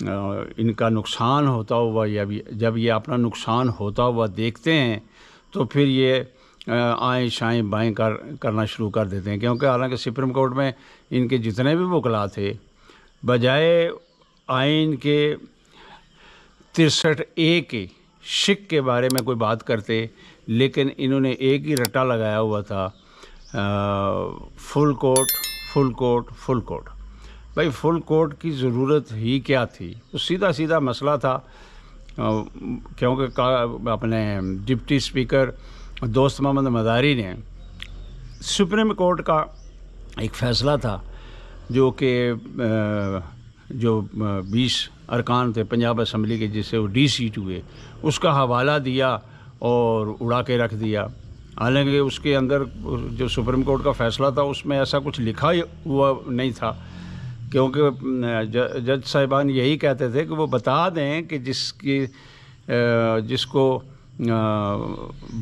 ان کا نقصان ہوتا ہوا یا جب یہ اپنا نقصان ہوتا ہوا دیکھتے ہیں تو پھر یہ آئیں شائیں بائیں کرنا شروع کر دیتے ہیں، کیونکہ حالانکہ سپریم کورٹ میں ان کے جتنے بھی وکلاء تھے بجائے آئین کے 63A کے شک کے بارے میں کوئی بات کرتے، لیکن انہوں نے ایک ہی رٹا لگایا ہوا تھا، full court full court full court. بھائی فل کورٹ کی ضرورت ہی کیا تھی؟ وہ سیدھا سیدھا مسئلہ تھا، کیونکہ اپنے ڈپٹی اسپیکر دوست محمد مزاری نے سپریم کورٹ کا ایک فیصلہ تھا جو کہ جو 20 ارکان تھے پنجاب اسمبلی کے، جس سے وہ ڈی سیٹ ہوئے، اس کا حوالہ دیا اور اڑا کے رکھ دیا۔ حالانکہ اس کے اندر جو سپریم کورٹ کا فیصلہ تھا اس میں ایسا کچھ لکھا ہوا نہیں تھا، کیونکہ جج صاحبان یہی کہتے تھے کہ وہ بتا دیں کہ جس کو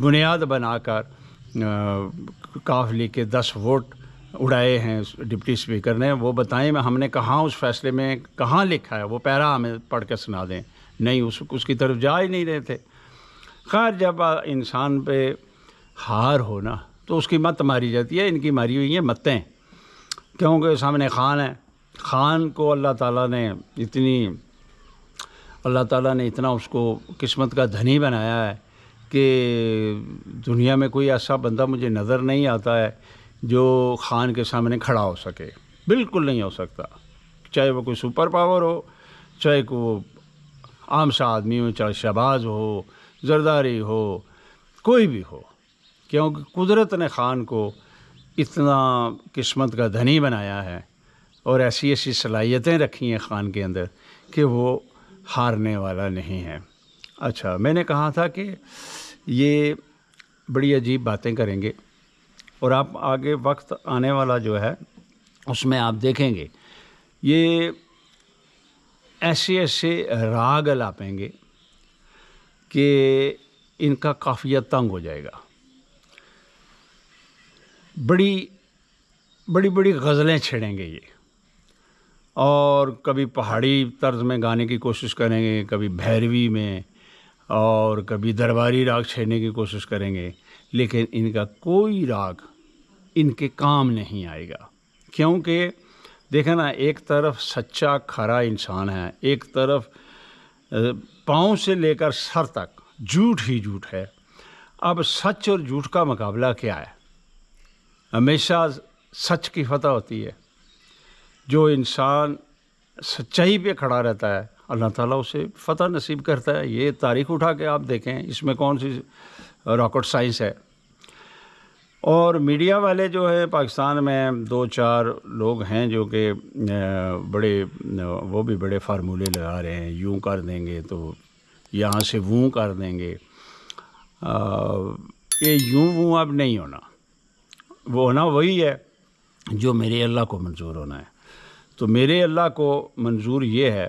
بنیاد بنا کر کاف لیگ کے 10 ووٹ اڑائے ہیں ڈپٹی اسپیکر نے، وہ بتائیں ہم نے کہاں اس فیصلے میں کہاں لکھا ہے، وہ پیرا ہمیں پڑھ کے سنا دیں۔ نہیں، اس کی طرف جا ہی نہیں رہے تھے۔ خیر، جب انسان پہ ہار ہونا تو اس کی مت ماری جاتی ہے، ان کی ماری ہوئی ہیں متیں، کیونکہ سامنے خان ہے۔ خان کو اللہ تعالیٰ نے اتنا اس کو قسمت کا دھنی بنایا ہے کہ دنیا میں کوئی ایسا بندہ مجھے نظر نہیں آتا ہے جو خان کے سامنے کھڑا ہو سکے، بالکل نہیں ہو سکتا، چاہے وہ کوئی سپر پاور ہو، چاہے کوئی عام سا آدمی ہو، چاہے شہباز ہو، زرداری ہو، کوئی بھی ہو، کیونکہ قدرت نے خان کو اتنا قسمت کا دھنی بنایا ہے اور ایسی ایسی صلاحیتیں رکھی ہیں خان کے اندر کہ وہ ہارنے والا نہیں ہے۔ اچھا، میں نے کہا تھا کہ یہ بڑی عجیب باتیں کریں گے، اور آپ آگے وقت آنے والا جو ہے اس میں آپ دیکھیں گے یہ ایسے راگ الاپیں گے کہ ان کا قافیہ تنگ ہو جائے گا۔ بڑی غزلیں چھیڑیں گے یہ، اور کبھی پہاڑی طرز میں گانے کی کوشش کریں گے، کبھی بھیروی میں، اور کبھی درباری راگ چھیڑنے کی کوشش کریں گے، لیکن ان کا کوئی راگ ان کے کام نہیں آئے گا، کیونکہ دیکھیں نا، ایک طرف سچا کھرا انسان ہے، ایک طرف پاؤں سے لے کر سر تک جھوٹ ہی جھوٹ ہے۔ اب سچ اور جھوٹ کا مقابلہ کیا ہے؟ ہمیشہ سچ کی فتح ہوتی ہے۔ جو انسان سچائی پہ کھڑا رہتا ہے اللہ تعالیٰ اسے فتح نصیب کرتا ہے۔ یہ تاریخ اٹھا کے آپ دیکھیں، اس میں کون سی راکٹ سائنس ہے۔ اور میڈیا والے جو ہے پاکستان میں 2-4 لوگ ہیں جو کہ وہ بھی بڑے فارمولے لگا رہے ہیں، یوں کر دیں گے تو یہاں سے ووں کر دیں گے۔ یہ یوں ووں اب نہیں ہونا، وہ ہونا وہی ہے جو میرے اللہ کو منظور ہونا ہے۔ تو میرے اللہ کو منظور یہ ہے،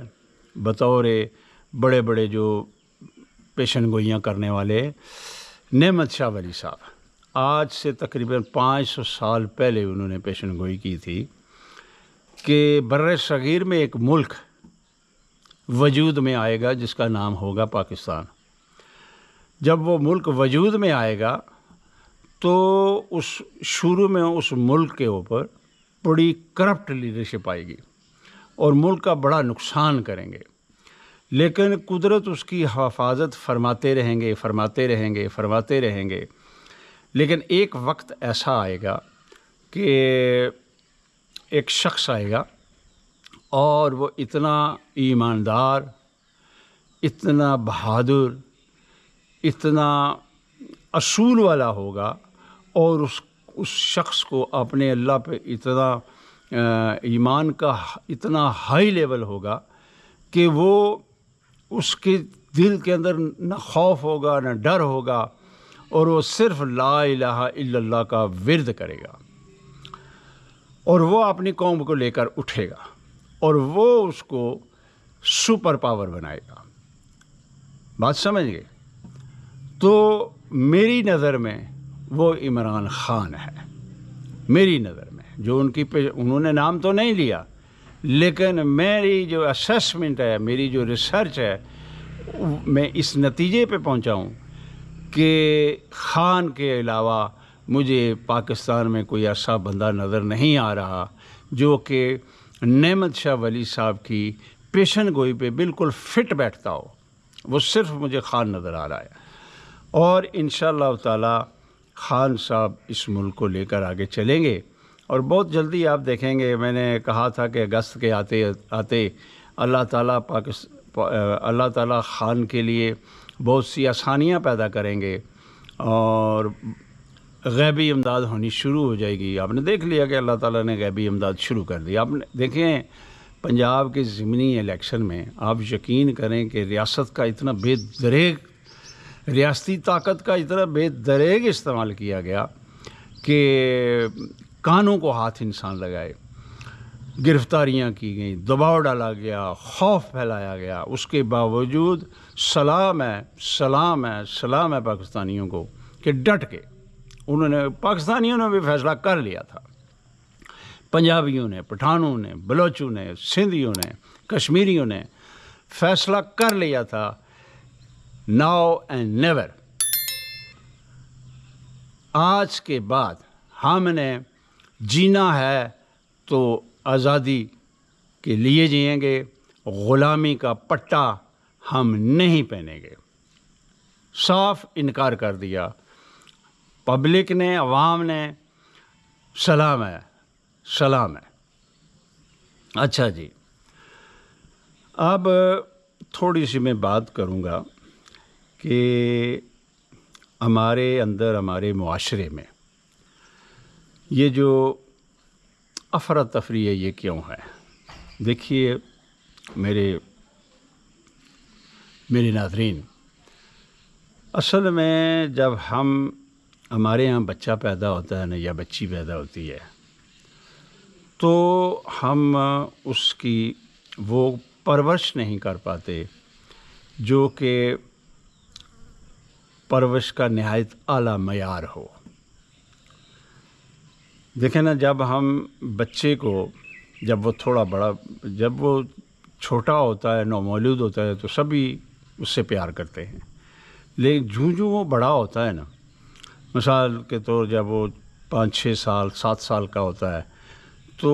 بطور بڑے جو پیشن گوئیاں کرنے والے نعمت شاہ ولی صاحب، آج سے تقریباً 500 سال پہلے انہوں نے پیشن گوئی کی تھی کہ بر صغیر میں ایک ملک وجود میں آئے گا جس کا نام ہوگا پاکستان۔ جب وہ ملک وجود میں آئے گا تو شروع میں اس ملک کے اوپر بڑی کرپٹ لیڈرشپ آئے گی اور ملک کا بڑا نقصان کریں گے، لیکن قدرت اس کی حفاظت فرماتے رہیں گے۔ لیکن ایک وقت ایسا آئے گا کہ ایک شخص آئے گا اور وہ اتنا ایماندار، اتنا بہادر، اتنا اصول والا ہوگا، اور اس شخص کو اپنے اللہ پہ اتنا ایمان کا اتنا ہائی لیول ہوگا کہ وہ اس کے دل کے اندر نہ خوف ہوگا نہ ڈر ہوگا، اور وہ صرف لا الہ الا اللہ کا ورد کرے گا، اور وہ اپنی قوم کو لے کر اٹھے گا اور وہ اس کو سپر پاور بنائے گا۔ بات سمجھ گئے؟ تو میری نظر میں وہ عمران خان ہے، میری نظر میں، جو انہوں نے نام تو نہیں لیا، لیکن میری جو اسیسمنٹ ہے، میری جو ریسرچ ہے، میں اس نتیجے پہ پہنچا ہوں کہ خان کے علاوہ مجھے پاکستان میں کوئی ایسا بندہ نظر نہیں آ رہا جو کہ نعمت شاہ ولی صاحب کی پیشن گوئی پہ بالکل فٹ بیٹھتا ہو. وہ صرف مجھے خان نظر آ رہا ہے، اور انشاءاللہ تعالی خان صاحب اس ملک کو لے کر آگے چلیں گے. اور بہت جلدی آپ دیکھیں گے، میں نے کہا تھا کہ اگست کے آتے اللہ تعالیٰ خان کے لیے بہت سی آسانیاں پیدا کریں گے اور غیبی امداد ہونی شروع ہو جائے گی. آپ نے دیکھ لیا کہ اللہ تعالیٰ نے غیبی امداد شروع کر دی. آپ نے دیکھیں پنجاب کے ضمنی الیکشن میں، آپ یقین کریں کہ ریاست کا اتنا بے دریغ، ریاستی طاقت کا اتنا بے دریغ استعمال کیا گیا کہ کانوں کو ہاتھ انسان لگائے، گرفتاریاں کی گئیں، دباؤ ڈالا گیا، خوف پھیلایا گیا. اس کے باوجود سلام ہے پاکستانیوں کو کہ ڈٹ کے پاکستانیوں نے بھی فیصلہ کر لیا تھا. پنجابیوں نے، پٹھانوں نے، بلوچوں نے، سندھیوں نے، کشمیریوں نے فیصلہ کر لیا تھا، ناؤ اینڈ نیور. آج کے بعد ہم نے جینا ہے تو آزادی کے لیے جئیں گے، غلامی کا پٹا ہم نہیں پہنیں گے. صاف انکار کر دیا پبلک نے، عوام نے. سلام ہے. اچھا جی، اب تھوڑی سی میں بات کروں گا کہ ہمارے اندر، ہمارے معاشرے میں یہ جو افراتفری ہے یہ کیوں ہے. دیکھیے میرے ناظرین، اصل میں جب ہمارے یہاں بچہ پیدا ہوتا ہے نا، یا بچی پیدا ہوتی ہے، تو ہم اس کی وہ پرورش نہیں کر پاتے جو کہ پرورش کا نہایت اعلیٰ معیار ہو. دیکھیں نا، جب ہم بچے کو، جب وہ چھوٹا ہوتا ہے، نومولود ہوتا ہے، تو سبھی اس سے پیار کرتے ہیں. لیکن جو وہ بڑا ہوتا ہے نا، مثال کے طور جب وہ 5-6 سال 7 سال کا ہوتا ہے، تو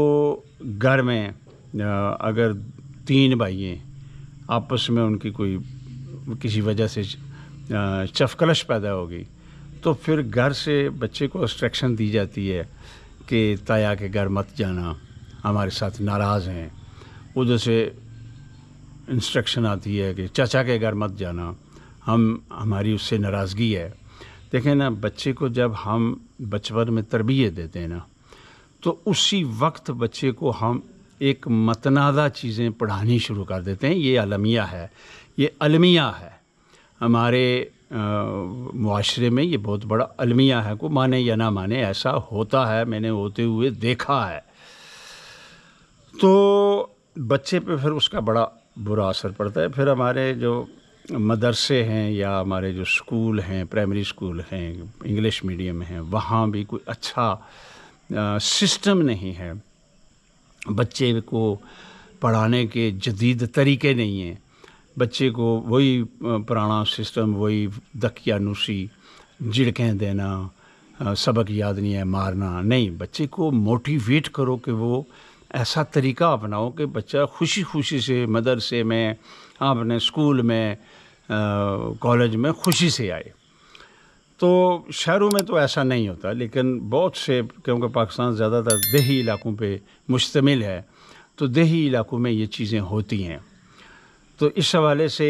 گھر میں اگر 3 بھائی ہیں، آپس میں ان کی کوئی کسی وجہ سے چفکلش پیدا ہوگی، تو پھر گھر سے بچے کو انسٹرکشن دی جاتی ہے کہ تایا کے گھر مت جانا، ہمارے ساتھ ناراض ہیں. ادھر سے انسٹرکشن آتی ہے کہ چچا کے گھر مت جانا، ہماری اس سے ناراضگی ہے. دیکھیں نا، بچے کو جب ہم بچپن میں تربیت دیتے ہیں نا، تو اسی وقت بچے کو ہم ایک متنازع چیزیں پڑھانی شروع کر دیتے ہیں. یہ المیہ ہے ہمارے معاشرے میں. یہ بہت بڑا المیہ ہے، کو مانے یا نہ مانے، ایسا ہوتا ہے، میں نے ہوتے ہوئے دیکھا ہے. تو بچے پہ پھر اس کا بڑا برا اثر پڑتا ہے. پھر ہمارے جو مدرسے ہیں یا ہمارے جو اسکول ہیں، پرائمری اسکول ہیں، انگلش میڈیم ہیں، وہاں بھی کوئی اچھا سسٹم نہیں ہے. بچے کو پڑھانے کے جدید طریقے نہیں ہیں. بچے کو وہی پرانا سسٹم، وہی دقیانوسی، جھڑکیں دینا، سبق یاد نہیں ہے، مارنا نہیں. بچے کو موٹیویٹ کرو کہ وہ ایسا طریقہ اپناؤ کہ بچہ خوشی خوشی سے مدرسے میں، اپنے اسکول میں، کالج میں خوشی سے آئے. تو شہروں میں تو ایسا نہیں ہوتا، لیکن بہت سے، کیونکہ پاکستان زیادہ تر دیہی علاقوں پہ مشتمل ہے، تو دیہی علاقوں میں یہ چیزیں ہوتی ہیں. تو اس حوالے سے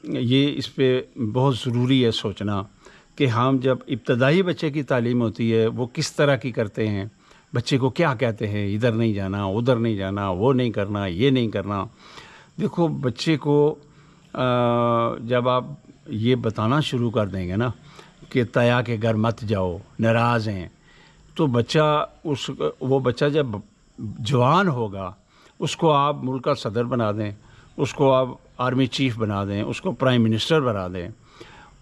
اس پہ بہت ضروری ہے سوچنا کہ ہم جب ابتدائی بچے کی تعلیم ہوتی ہے، وہ کس طرح کی کرتے ہیں، بچے کو کیا کہتے ہیں، ادھر نہیں جانا، ادھر نہیں جانا، وہ نہیں کرنا، یہ نہیں کرنا. دیکھو، بچے کو جب آپ یہ بتانا شروع کر دیں گے نا کہ تایا کے گھر مت جاؤ، ناراض ہیں، تو وہ بچہ جب جوان ہوگا، اس کو آپ ملک کا صدر بنا دیں، اس کو آپ آرمی چیف بنا دیں، اس کو پرائم منسٹر بنا دیں،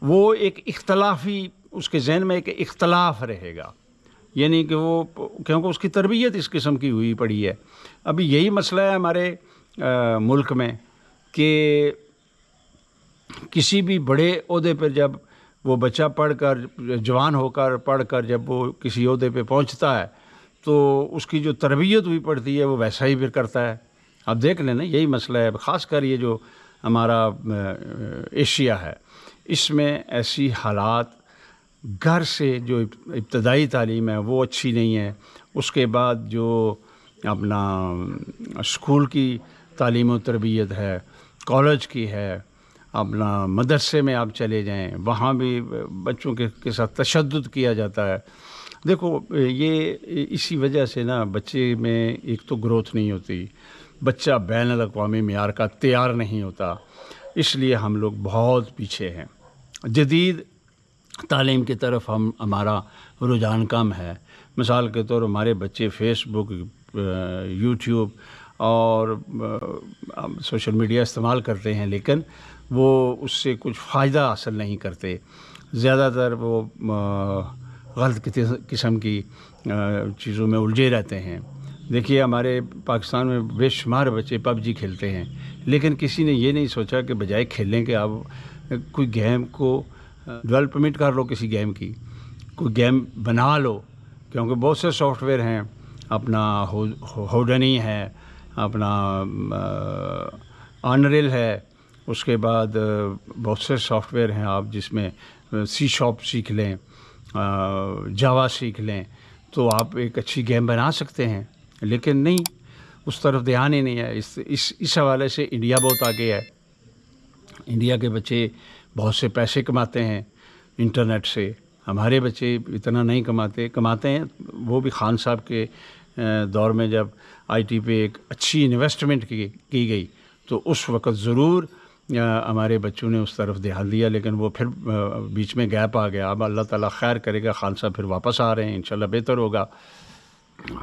وہ ایک اختلافی، اس کے ذہن میں ایک اختلاف رہے گا. یعنی کہ وہ کیونکہ اس کی تربیت اس قسم کی ہوئی پڑی ہے. ابھی یہی مسئلہ ہے ہمارے ملک میں کہ کسی بھی بڑے عہدے پر جب وہ بچہ پڑھ کر جوان ہو کر پڑھ کر جب وہ کسی عہدے پہ پہنچتا ہے تو اس کی جو تربیت ہوئی پڑتی ہے وہ ویسا ہی پھر کرتا ہے. آپ دیکھ لیں نا, یہی مسئلہ ہے. خاص کر یہ جو ہمارا ایشیا ہے اس میں ایسی حالات, گھر سے جو ابتدائی تعلیم ہے وہ اچھی نہیں ہے, اس کے بعد جو اپنا اسکول کی تعلیم و تربیت ہے, کالج کی ہے, اپنا مدرسے میں آپ چلے جائیں وہاں بھی بچوں کے ساتھ تشدد کیا جاتا ہے. دیکھو یہ اسی وجہ سے نا بچے میں ایک تو گروتھ نہیں ہوتی, بچہ بین الاقوامی معیار کا تیار نہیں ہوتا, اس لیے ہم لوگ بہت پیچھے ہیں. جدید تعلیم کی طرف ہمارا رجحان کم ہے. مثال کے طور ہمارے بچے فیس بک, یوٹیوب اور سوشل میڈیا استعمال کرتے ہیں, لیکن وہ اس سے کچھ فائدہ حاصل نہیں کرتے. زیادہ تر وہ غلط قسم کی چیزوں میں الجھے رہتے ہیں. دیکھیے ہمارے پاکستان میں بے شمار بچے پب جی کھیلتے ہیں, لیکن کسی نے یہ نہیں سوچا کہ بجائے کھیلنے کے آپ کوئی گیم کو ڈیولپمنٹ کر لو, کسی گیم کی کوئی گیم بنا لو, کیونکہ بہت سے سافٹ ویئر ہیں, اپنا ہوڈنی ہے, اپنا آنریل ہے, اس کے بعد بہت سے سافٹ ویئر ہیں آپ جس میں سی شارپ سیکھ لیں, جاوا سیکھ لیں تو آپ ایک اچھی گیم بنا سکتے ہیں. لیکن نہیں, اس طرف دھیان ہی نہیں ہے. اس حوالے سے انڈیا بہت آگے ہے. انڈیا کے بچے بہت سے پیسے کماتے ہیں انٹرنیٹ سے, ہمارے بچے اتنا نہیں کماتے ہیں. وہ بھی خان صاحب کے دور میں جب آئی ٹی پہ ایک اچھی انویسٹمنٹ کی گئی تو اس وقت ضرور ہمارے بچوں نے اس طرف دھیان دیا, لیکن وہ پھر بیچ میں گیپ آ گیا. اب اللہ تعالیٰ خیر کرے گا, خان صاحب پھر واپس آ رہے ہیں, انشاءاللہ بہتر ہوگا.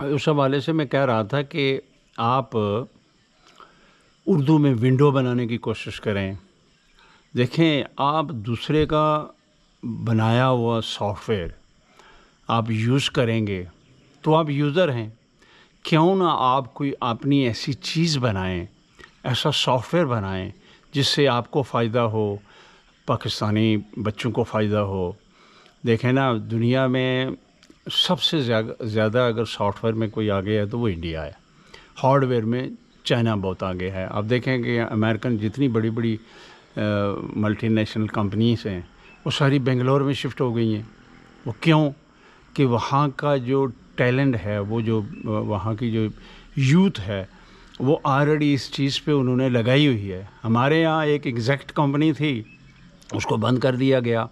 اس حوالے سے میں کہہ رہا تھا کہ آپ اردو میں ونڈو بنانے کی کوشش کریں. دیکھیں آپ دوسرے کا بنایا ہوا سافٹ ویئر آپ یوز کریں گے تو آپ یوزر ہیں, کیوں نہ آپ کوئی اپنی ایسی چیز بنائیں, ایسا سافٹ ویئر بنائیں جس سے آپ کو فائدہ ہو, پاکستانی بچوں کو فائدہ ہو. دیکھیں نا دنیا میں سب سے زیادہ اگر سافٹ ویئر میں کوئی آگے ہے تو وہ انڈیا ہے. ہارڈ ویئر میں چائنا بہت آگے ہے. آپ دیکھیں کہ امریکن جتنی بڑی بڑی ملٹی نیشنل کمپنیز ہیں وہ ساری بنگلور میں شفٹ ہو گئی ہیں. وہ کیوں کہ وہاں کا جو ٹیلنٹ ہے, وہ جو وہاں کی جو یوتھ ہے وہ آلریڈی اس چیز پہ انہوں نے لگائی ہوئی ہے. ہمارے یہاں ایک ایگزیکٹ کمپنی تھی, اس کو بند کر دیا گیا,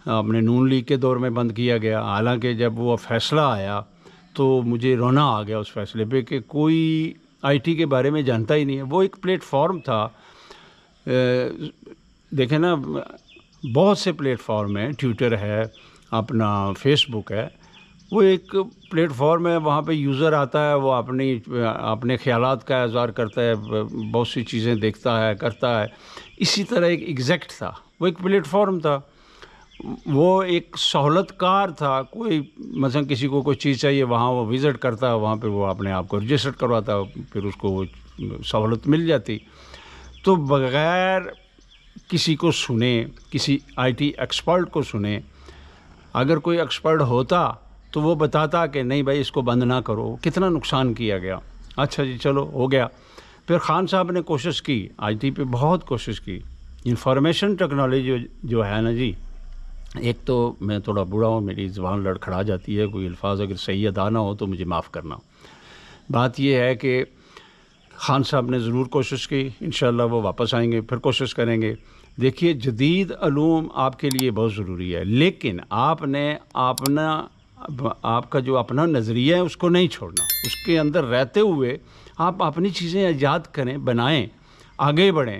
اپنے نون لیگ کے دور میں بند کیا گیا. حالانکہ جب وہ فیصلہ آیا تو مجھے رونا آ گیا اس فیصلے پہ کہ کوئی آئی ٹی کے بارے میں جانتا ہی نہیں ہے. وہ ایک پلیٹ فارم تھا. دیکھیں نا بہت سے پلیٹ فارم ہیں, ٹویٹر ہے, اپنا فیس بک ہے, وہ ایک پلیٹ فارم ہے. وہاں پہ یوزر آتا ہے, وہ اپنے خیالات کا اظہار کرتا ہے, بہت سی چیزیں دیکھتا ہے, کرتا ہے. اسی طرح ایک ایگزیکٹ تھا, وہ ایک پلیٹ فارم تھا, وہ ایک سہولت کار تھا. کوئی مثلا کسی کو کوئی چیز چاہیے وہاں وہ وزٹ کرتا, وہاں پہ وہ اپنے آپ کو رجسٹر کرواتا, پھر اس کو وہ سہولت مل جاتی. تو بغیر کسی کو سنے, کسی آئی ٹی ایکسپرٹ کو سنے, اگر کوئی ایکسپرٹ ہوتا تو وہ بتاتا کہ نہیں بھائی اس کو بند نہ کرو, کتنا نقصان کیا گیا. اچھا جی چلو ہو گیا. پھر خان صاحب نے کوشش کی, آئی ٹی پہ بہت کوشش کی. انفارمیشن ٹیکنالوجی جو ہے نا جی, ایک تو میں تھوڑا بوڑھا ہوں, میری زبان لڑکھڑا جاتی ہے, کوئی الفاظ اگر صحیح ادا نہ ہو تو مجھے معاف کرنا. بات یہ ہے کہ خان صاحب نے ضرور کوشش کی, انشاءاللہ وہ واپس آئیں گے, پھر کوشش کریں گے. دیکھیے جدید علوم آپ کے لیے بہت ضروری ہے, لیکن آپ نے آپ کا جو اپنا نظریہ ہے اس کو نہیں چھوڑنا. اس کے اندر رہتے ہوئے آپ اپنی چیزیں ایجاد کریں, بنائیں, آگے بڑھیں.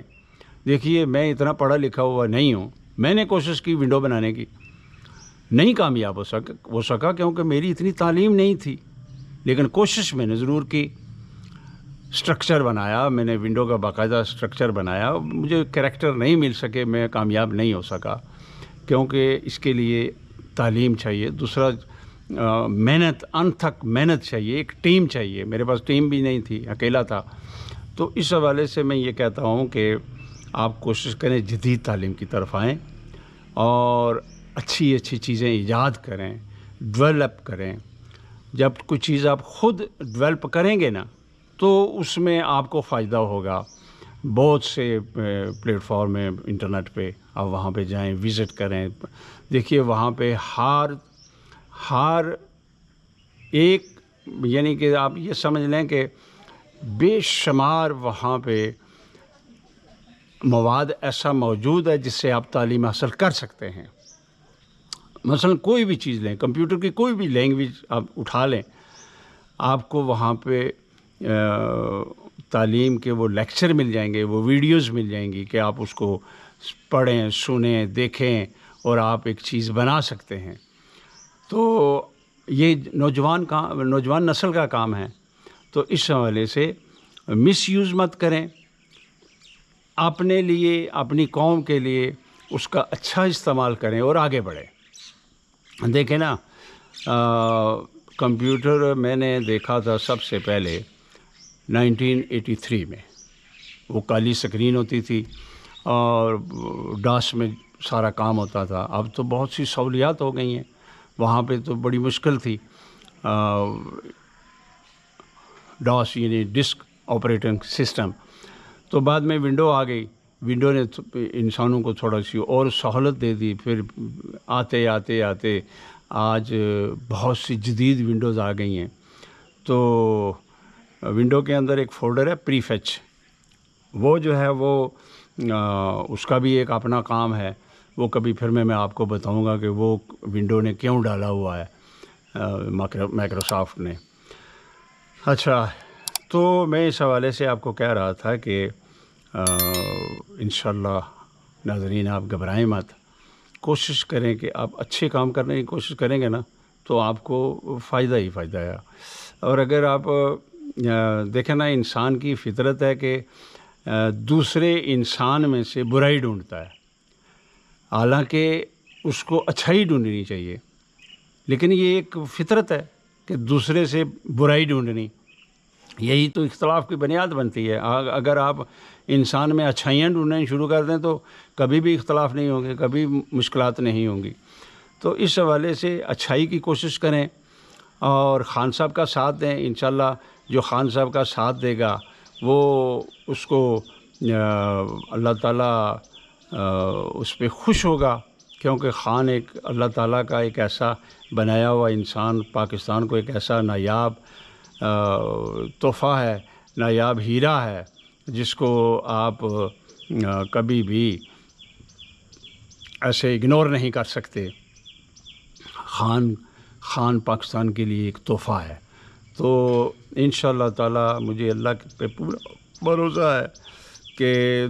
دیکھیے میں اتنا پڑھا لکھا ہوا نہیں ہوں, میں نے کوشش کی ونڈو بنانے کی, نہیں کامیاب ہو سکا کیونکہ میری اتنی تعلیم نہیں تھی, لیکن کوشش میں نے ضرور کی. اسٹرکچر بنایا میں نے, ونڈو کا باقاعدہ اسٹرکچر بنایا. مجھے کریکٹر نہیں مل سکے, میں کامیاب نہیں ہو سکا کیونکہ اس کے لیے تعلیم چاہیے. دوسرا محنت انتھک محنت چاہیے، ایک ٹیم چاہیے. میرے پاس ٹیم بھی نہیں تھی، اکیلا تھا. تو اس حوالے سے میں یہ کہتا ہوں کہ آپ کوشش کریں جدید تعلیم کی طرف آئیں اور اچھی اچھی چیزیں ایجاد کریں، ڈیولپ کریں. جب کوئی چیز آپ خود ڈیولپ کریں گے نا تو اس میں آپ کو فائدہ ہوگا. بہت سے پلیٹ فارم ہیں انٹرنیٹ پہ، آپ وہاں پہ جائیں، وزٹ کریں. دیکھیے وہاں پہ ہر ایک، یعنی کہ آپ یہ سمجھ لیں کہ بے شمار وہاں پہ مواد ایسا موجود ہے جس سے آپ تعلیم حاصل کر سکتے ہیں. مثلا کوئی بھی چیز لیں، کمپیوٹر کی کوئی بھی لینگویج آپ اٹھا لیں، آپ کو وہاں پہ تعلیم کے وہ لیکچر مل جائیں گے، وہ ویڈیوز مل جائیں گی کہ آپ اس کو پڑھیں، سنیں، دیکھیں اور آپ ایک چیز بنا سکتے ہیں. تو یہ نوجوان نسل کا کام ہے. تو اس حوالے سے مس یوز مت کریں، اپنے لیے، اپنی قوم کے لیے اس کا اچھا استعمال کریں اور آگے بڑھیں. دیکھیں نا، کمپیوٹر میں نے دیکھا تھا سب سے پہلے 1983 میں. وہ کالی سکرین ہوتی تھی اور ڈاس میں سارا کام ہوتا تھا. اب تو بہت سی سہولیات ہو گئی ہیں. وہاں پہ تو بڑی مشکل تھی. ڈاس یعنی ڈسک آپریٹنگ سسٹم. تو بعد میں ونڈو آ گئی. ونڈو نے انسانوں کو تھوڑا سی اور سہولت دے دی. پھر آتے آتے آتے آج بہت سی جدید ونڈوز آ گئی ہیں. تو ونڈو کے اندر ایک فولڈر ہے پری فیچ، وہ جو ہے وہ اس کا بھی ایک اپنا کام ہے. وہ کبھی پھر میں آپ کو بتاؤں گا کہ وہ ونڈو نے کیوں ڈالا ہوا ہے مائکروسافٹ نے. اچھا، تو میں اس حوالے سے آپ کو کہہ رہا تھا کہ انشاءاللہ ناظرین آپ گھبرائیں مت، کوشش کریں کہ آپ اچھے کام کرنے کی کوشش کریں گے نا تو آپ کو فائدہ ہی فائدہ ہے. اور اگر آپ دیکھیں نا، انسان کی فطرت ہے کہ دوسرے انسان میں سے برائی ڈھونڈتا ہے، حالانکہ اس کو اچھائی ڈھونڈنی چاہیے. لیکن یہ ایک فطرت ہے کہ دوسرے سے برائی ڈھونڈنی. یہی تو اختلاف کی بنیاد بنتی ہے. اگر آپ انسان میں اچھائیاں ڈھونڈنا شروع کر دیں تو کبھی بھی اختلاف نہیں ہوں گے، کبھی مشکلات نہیں ہوں گی. تو اس حوالے سے اچھائی کی کوشش کریں اور خان صاحب کا ساتھ دیں. انشاءاللہ جو خان صاحب کا ساتھ دے گا وہ اس کو اللہ تعالیٰ اس پہ خوش ہوگا، کیونکہ خان ایک اللہ تعالیٰ کا ایک ایسا بنایا ہوا انسان، پاکستان کو ایک ایسا نایاب تحفہ ہے، نایاب ہیرا ہے جس کو آپ کبھی بھی ایسے اگنور نہیں کر سکتے. خان پاکستان کے لیے ایک تحفہ ہے. تو انشاءاللہ تعالیٰ مجھے اللہ پہ پورا بھروسہ ہے کہ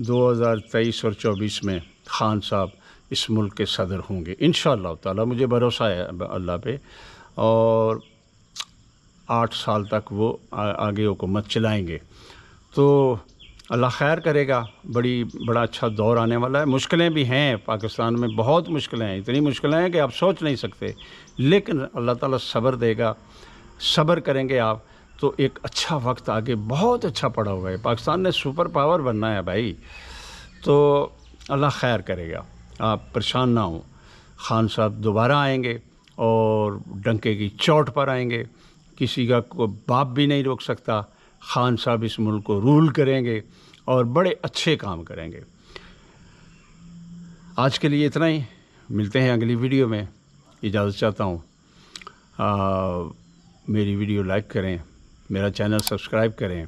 2023 اور 2024 میں خان صاحب اس ملک کے صدر ہوں گے. انشاءاللہ تعالیٰ مجھے بھروسہ ہے اللہ پہ، اور 8 سال تک وہ آگے حکومت چلائیں گے. تو اللہ خیر کرے گا. بڑا اچھا دور آنے والا ہے. مشکلیں بھی ہیں پاکستان میں، بہت مشکلیں ہیں، اتنی مشکلیں ہیں کہ آپ سوچ نہیں سکتے. لیکن اللہ تعالیٰ صبر دے گا. صبر کریں گے آپ تو ایک اچھا وقت آگے بہت اچھا پڑا ہوا ہے. پاکستان نے سپر پاور بننا ہے بھائی. تو اللہ خیر کرے گا، آپ پریشان نہ ہوں. خان صاحب دوبارہ آئیں گے اور ڈنکے کی چوٹ پر آئیں گے. کسی کا کوئی باپ بھی نہیں روک سکتا. خان صاحب اس ملک کو رول کریں گے اور بڑے اچھے کام کریں گے. آج کے لیے اتنا ہی. ملتے ہیں اگلی ویڈیو میں. اجازت چاہتا ہوں. میری ویڈیو لائک کریں، میرا چینل سبسکرائب کریں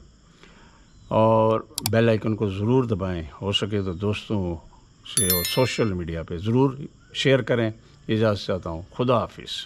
اور بیل آئیکن کو ضرور دبائیں. ہو سکے تو دوستوں سے اور سوشل میڈیا پہ ضرور شیئر کریں. اجازت چاہتا ہوں. خدا حافظ.